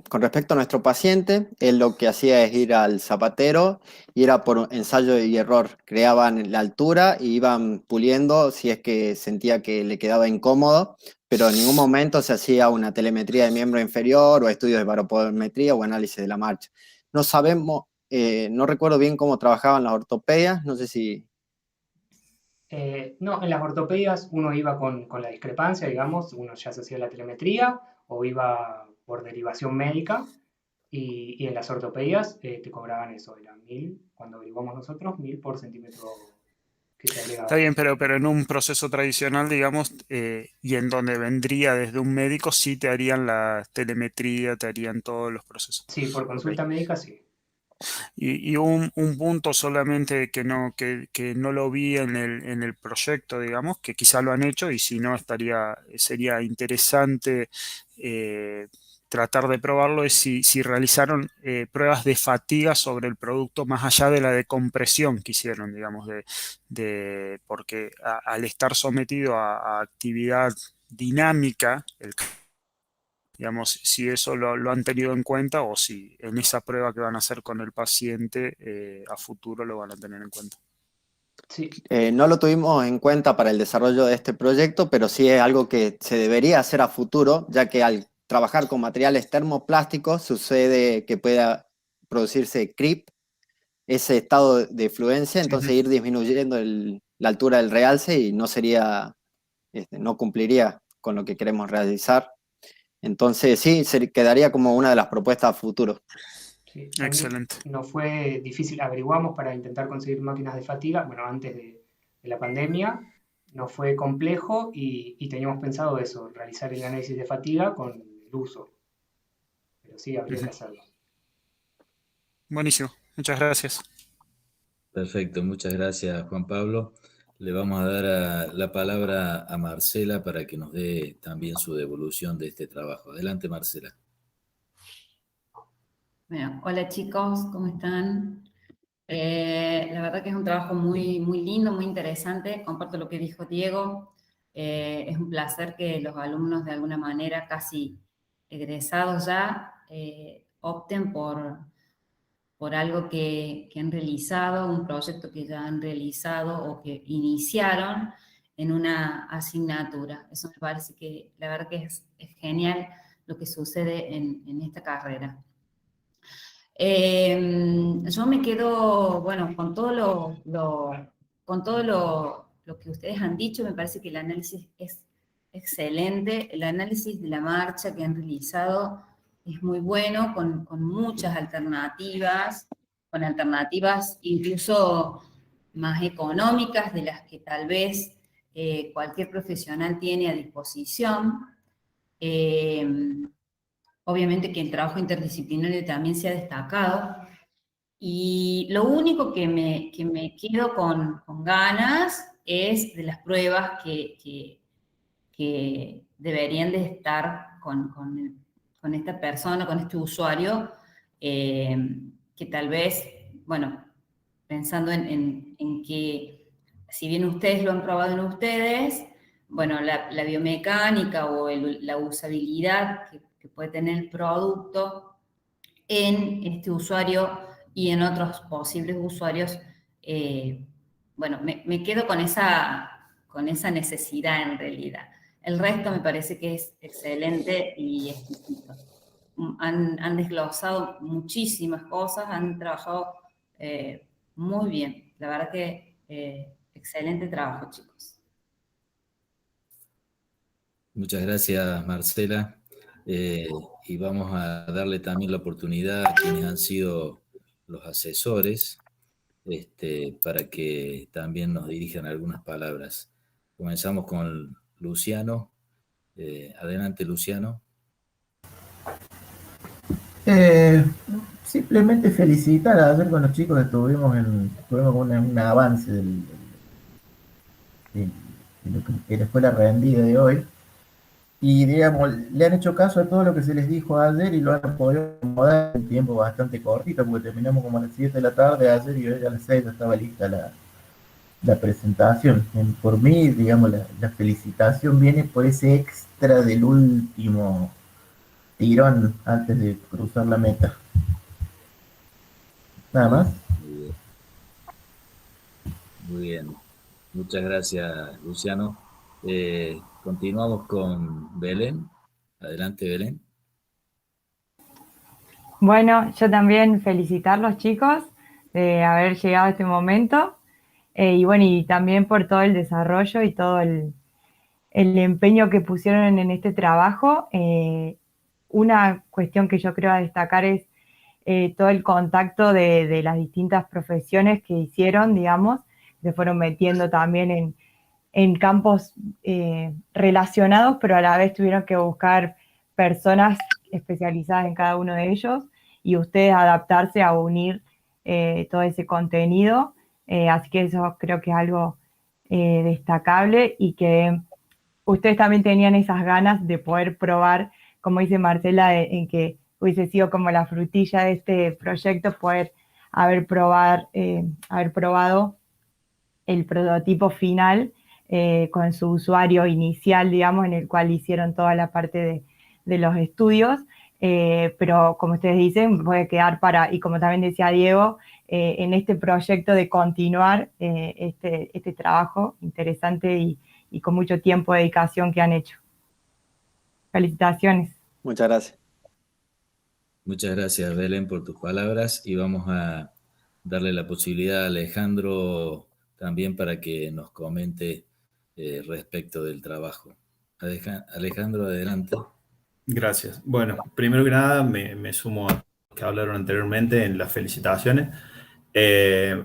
con respecto a nuestro paciente, él lo que hacía es ir al zapatero y era por ensayo y error. Creaban la altura y iban puliendo si es que sentía que le quedaba incómodo, pero en ningún momento se hacía una telemetría de miembro inferior o estudios de baropodometría o análisis de la marcha. No sabemos, no recuerdo bien cómo trabajaban las ortopedias, no sé si... No, en las ortopedias uno iba con la discrepancia, digamos, uno ya se hacía la telemetría o iba por derivación médica y en las ortopedias te cobraban eso, eran 1.000, cuando averiguamos nosotros, 1.000 por centímetro que se Está agregaba. bien, pero en un proceso tradicional, digamos, y en donde vendría desde un médico, sí te harían la telemetría, te harían todos los procesos. Sí, por Ok. consulta médica sí. Y un punto solamente que no lo vi en el proyecto, digamos, que quizá lo han hecho y si no sería interesante tratar de probarlo, es si realizaron pruebas de fatiga sobre el producto más allá de la de compresión que hicieron, digamos, porque al estar sometido a actividad dinámica, digamos, si eso lo han tenido en cuenta o si en esa prueba que van a hacer con el paciente a futuro lo van a tener en cuenta. Sí, No lo tuvimos en cuenta para el desarrollo de este proyecto, pero sí es algo que se debería hacer a futuro, ya que al trabajar con materiales termoplásticos sucede que pueda producirse creep, ese estado de fluencia, entonces ir disminuyendo la altura del realce y no sería, no cumpliría con lo que queremos realizar. Entonces sí, se quedaría como una de las propuestas a futuro. sí, también Excelente. nos fue difícil, averiguamos para intentar conseguir máquinas de fatiga, bueno, antes de la pandemia, nos fue complejo y teníamos pensado eso, realizar el análisis de fatiga con el uso, pero sí, habría que hacerlo. Buenísimo. Muchas gracias. Perfecto, muchas gracias, Juan Pablo. Le vamos a dar la palabra a Marcela para que nos dé también su devolución de este trabajo. Adelante, Marcela. Bueno, hola chicos, ¿cómo están? La verdad que es un trabajo muy, muy lindo, muy interesante. Comparto lo que dijo Diego. Es un placer que los alumnos de alguna manera casi egresados ya opten por algo que han realizado, un proyecto que ya han realizado o que iniciaron en una asignatura. Eso me parece que la verdad que es genial lo que sucede en esta carrera. Yo me quedo, bueno, con todo lo que ustedes han dicho. Me parece que el análisis es excelente. El análisis de la marcha que han realizado es muy bueno, con muchas alternativas, con alternativas incluso más económicas de las que tal vez cualquier profesional tiene a disposición. Obviamente que el trabajo interdisciplinario también se ha destacado. Y lo único que me quedo con ganas es de las pruebas que deberían de estar con esta persona, con este usuario, que tal vez, bueno, pensando en que si bien ustedes lo han probado en ustedes, bueno, la biomecánica o la usabilidad que puede tener el producto en este usuario y en otros posibles usuarios, bueno, me quedo con esa necesidad en realidad. El resto me parece que es excelente y exquisito. Han desglosado muchísimas cosas, han trabajado muy bien. La verdad que excelente trabajo, chicos. Muchas gracias, Marcela. Y vamos a darle también la oportunidad a quienes han sido los asesores, para que también nos dirijan algunas palabras. Comenzamos con Luciano. Adelante, Luciano. Simplemente felicitar ayer con los chicos que tuvimos un avance de lo que fue la rendida de hoy. Y digamos, le han hecho caso a todo lo que se les dijo ayer y lo han podido acomodar en tiempo bastante cortito, porque terminamos como a las 7 de la tarde ayer y hoy a las 6 ya estaba lista la presentación. Por mí, digamos, la felicitación viene por ese extra del último tirón antes de cruzar la meta. Nada más. Muy bien. Muchas gracias, Luciano. Continuamos con Belén. Adelante, Belén. Bueno, yo también felicitarlos, chicos, de haber llegado a este momento. Y bueno, y también por todo el desarrollo y todo el empeño que pusieron en este trabajo. Una cuestión que yo creo a destacar es todo el contacto de las distintas profesiones que hicieron, digamos, se fueron metiendo también en campos relacionados, pero a la vez tuvieron que buscar personas especializadas en cada uno de ellos y ustedes adaptarse a unir todo ese contenido. Así que eso creo que es algo destacable y que ustedes también tenían esas ganas de poder probar, como dice Marcela, en que hubiese sido como la frutilla de este proyecto, poder haber probado el prototipo final con su usuario inicial, digamos, en el cual hicieron toda la parte de los estudios, pero como ustedes dicen, puede quedar y como también decía Diego, en este proyecto de continuar este trabajo interesante y con mucho tiempo de dedicación que han hecho. Felicitaciones. Muchas gracias. Muchas gracias, Belén, por tus palabras, y vamos a darle la posibilidad a Alejandro también para que nos comente respecto del trabajo. Alejandro, adelante. Gracias. Bueno, primero que nada me sumo a lo que hablaron anteriormente en las felicitaciones.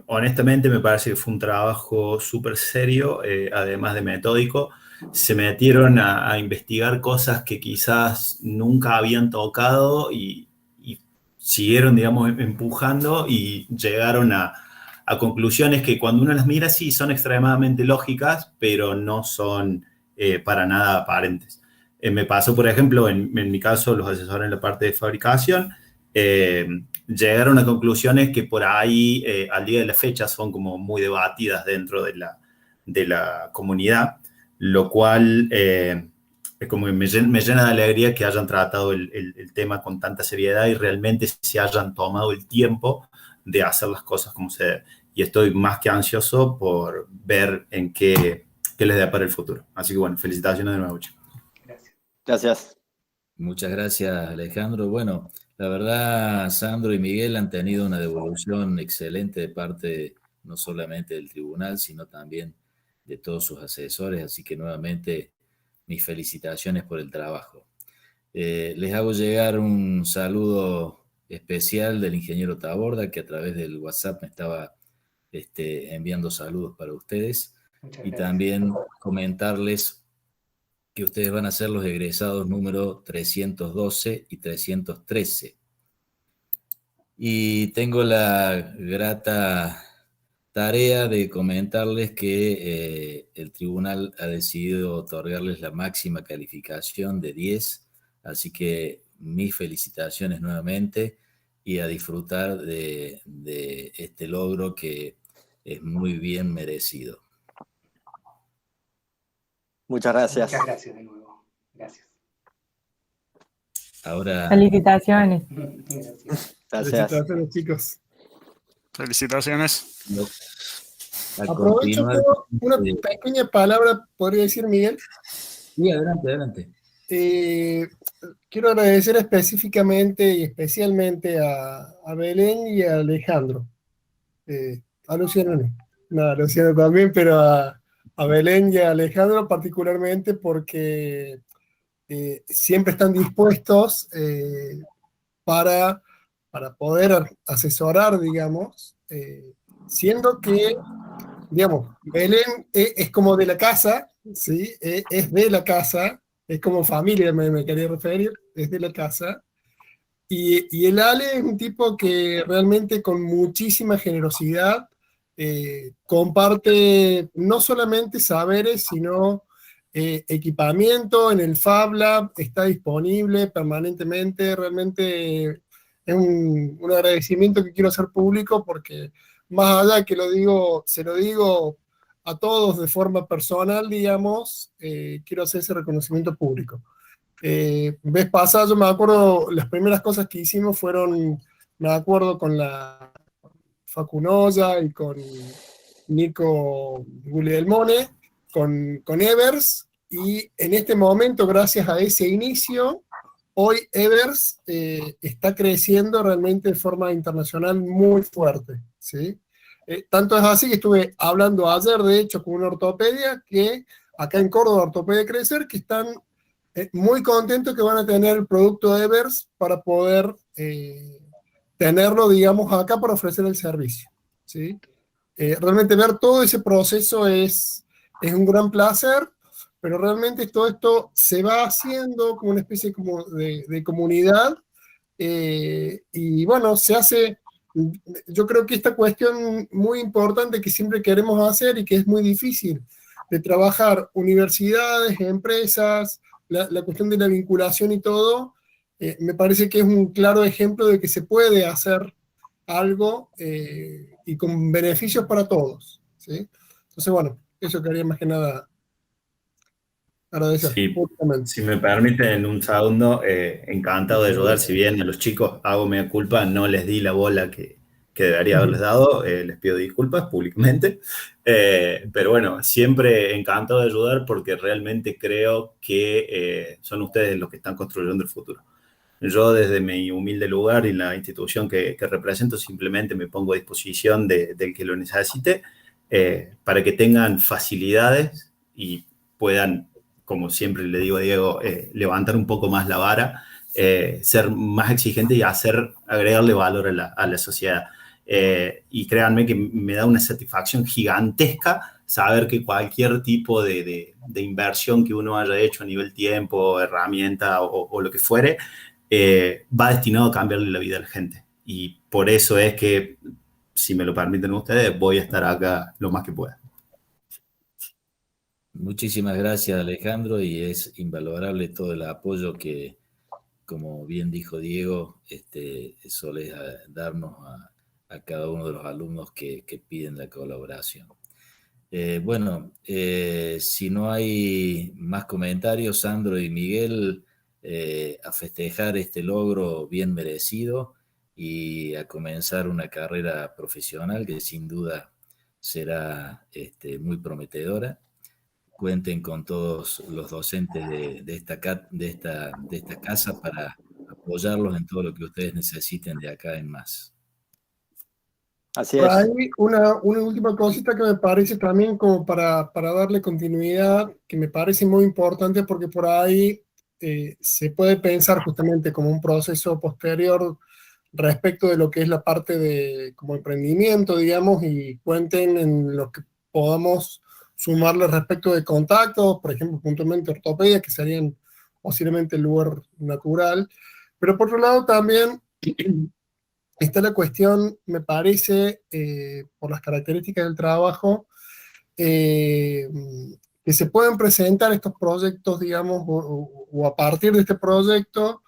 Honestamente me parece que fue un trabajo súper serio, además de metódico. Se metieron a investigar cosas que quizás nunca habían tocado y siguieron, digamos, empujando y llegaron a conclusiones que cuando uno las mira sí son extremadamente lógicas, pero no son para nada aparentes. Me pasó, por ejemplo, en mi caso, los asesores en la parte de fabricación llegaron a conclusiones que por ahí, al día de la fecha, son como muy debatidas dentro de la comunidad. lo cual es como que me llena de alegría que hayan tratado el tema con tanta seriedad y realmente se hayan tomado el tiempo de hacer las cosas como se debe. Y estoy más que ansioso por ver en qué les depara el futuro. Así que bueno, felicitaciones de nuevo, chicos. Gracias. Gracias. Muchas gracias, Alejandro. Bueno, la verdad, Sandro y Miguel han tenido una devolución excelente de parte no solamente del tribunal, sino también de todos sus asesores. Así que nuevamente mis felicitaciones por el trabajo. Les hago llegar un saludo especial del ingeniero Taborda, que a través del WhatsApp me estaba enviando saludos para ustedes. Muchas Y gracias. también comentarles que ustedes van a ser los egresados número 312 y 313. Y tengo la grata tarea de comentarles que el tribunal ha decidido otorgarles la máxima calificación de 10, así que mis felicitaciones nuevamente y a disfrutar de este logro que es muy bien merecido. Muchas gracias. Muchas gracias de nuevo. Gracias. Ahora, Felicitaciones. Gracias. Gracias. Felicitaciones, chicos. Felicitaciones. a Aprovecho continuar. una pequeña palabra, podría decir, Miguel. Sí, adelante, adelante. Quiero agradecer específicamente y especialmente a Belén y a Alejandro. A Luciano no. No, a Luciano también, pero a Belén y a Alejandro particularmente porque siempre están dispuestos para poder asesorar, digamos, siendo que, digamos, Belén es como de la casa, ¿sí? Es de la casa, es como familia, me quería referir, es de la casa. Y el Ale es un tipo que realmente con muchísima generosidad comparte no solamente saberes, sino equipamiento en el Fab Lab, está disponible permanentemente. Realmente es un agradecimiento que quiero hacer público porque más allá que lo digo, se lo digo a todos de forma personal, digamos, quiero hacer ese reconocimiento público. Vez pasada, yo me acuerdo, las primeras cosas que hicimos fueron, me acuerdo con la Facunoya y con Nico Guglielmone, con Evers, y en este momento, gracias a ese inicio, hoy Evers está creciendo realmente de forma internacional muy fuerte, ¿sí? Tanto es así que estuve hablando ayer, de hecho, con una ortopedia que acá en Córdoba, Ortopedia Crecer, que están muy contentos que van a tener el producto Evers para poder tenerlo, digamos, acá para ofrecer el servicio, ¿sí? Realmente ver todo ese proceso es un gran placer, pero realmente todo esto se va haciendo como una especie como de comunidad y bueno, se hace, yo creo que esta cuestión muy importante que siempre queremos hacer y que es muy difícil, de trabajar universidades, empresas, la cuestión de la vinculación y todo, me parece que es un claro ejemplo de que se puede hacer algo y con beneficios para todos, ¿sí? Entonces, bueno, eso quería más que nada agradecer Sí, públicamente. si me permiten un segundo, encantado de ayudar. Si bien a los chicos hago mea culpa, no les di la bola que debería haberles dado, les pido disculpas públicamente. Pero bueno, siempre encantado de ayudar porque realmente creo que son ustedes los que están construyendo el futuro. Yo desde mi humilde lugar y la institución que represento simplemente me pongo a disposición del que lo necesite para que tengan facilidades y puedan, como siempre le digo a Diego, levantar un poco más la vara, ser más exigente y agregarle valor a la sociedad. Y créanme que me da una satisfacción gigantesca saber que cualquier tipo de inversión que uno haya hecho a nivel tiempo, herramienta o lo que fuere, va destinado a cambiarle la vida a la gente. Y por eso es que, si me lo permiten ustedes, voy a estar acá lo más que pueda. Muchísimas gracias, Alejandro, y es invalorable todo el apoyo que, como bien dijo Diego, solés darnos a cada uno de los alumnos que piden la colaboración. Bueno, si no hay más comentarios, Sandro y Miguel, a festejar este logro bien merecido y a comenzar una carrera profesional que sin duda será muy prometedora. Cuenten con todos los docentes de esta casa para apoyarlos en todo lo que ustedes necesiten de acá en más. Así Por es. ahí una última cosita que me parece también como para darle continuidad, que me parece muy importante porque por ahí se puede pensar justamente como un proceso posterior respecto de lo que es la parte de como emprendimiento, digamos, y cuenten en lo que podamos sumarle respecto de contactos, por ejemplo, puntualmente ortopedia, que serían posiblemente el lugar natural, pero por otro lado también está la cuestión, me parece, por las características del trabajo, que se pueden presentar estos proyectos, digamos, o a partir de este proyecto,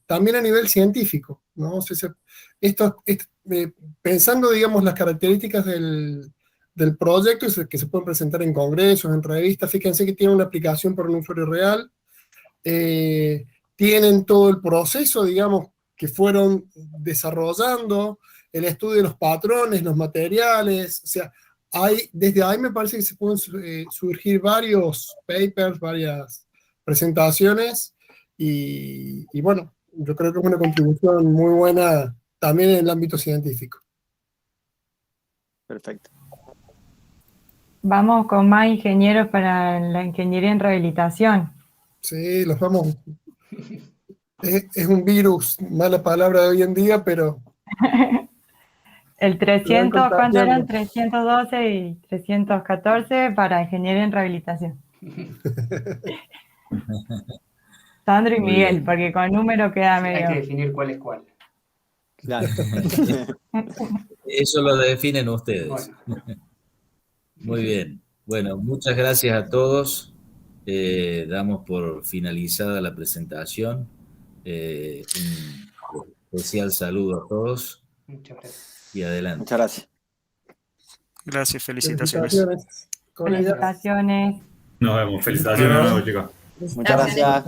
también a nivel científico, ¿no? O sea, pensando, digamos, las características del proyecto que se pueden presentar en congresos, en revistas, fíjense que tiene una aplicación para un usuario real, tienen todo el proceso, digamos, que fueron desarrollando, el estudio de los patrones, los materiales, o sea, desde ahí me parece que se pueden surgir varios papers, varias presentaciones, y bueno, yo creo que es una contribución muy buena también en el ámbito científico. Perfecto. Vamos con más ingenieros para la ingeniería en rehabilitación. Sí, los vamos. Es un virus, mala palabra de hoy en día, pero... El 300, ¿cuánto contagiando. eran? 312 y 314 para ingeniería en rehabilitación. Sandro y Muy Miguel, bien. porque con número queda Sí, hay medio... que definir cuál es cuál. Claro. Eso lo definen ustedes. Bueno. Muy bien. Bueno, muchas gracias a todos. Damos por finalizada la presentación. Un especial saludo a todos Muchas gracias. y adelante. Muchas gracias. Gracias, felicitaciones. Felicitaciones. Colegas. Felicitaciones. Nos vemos. Felicitaciones de nuevo, chicos. Muchas gracias.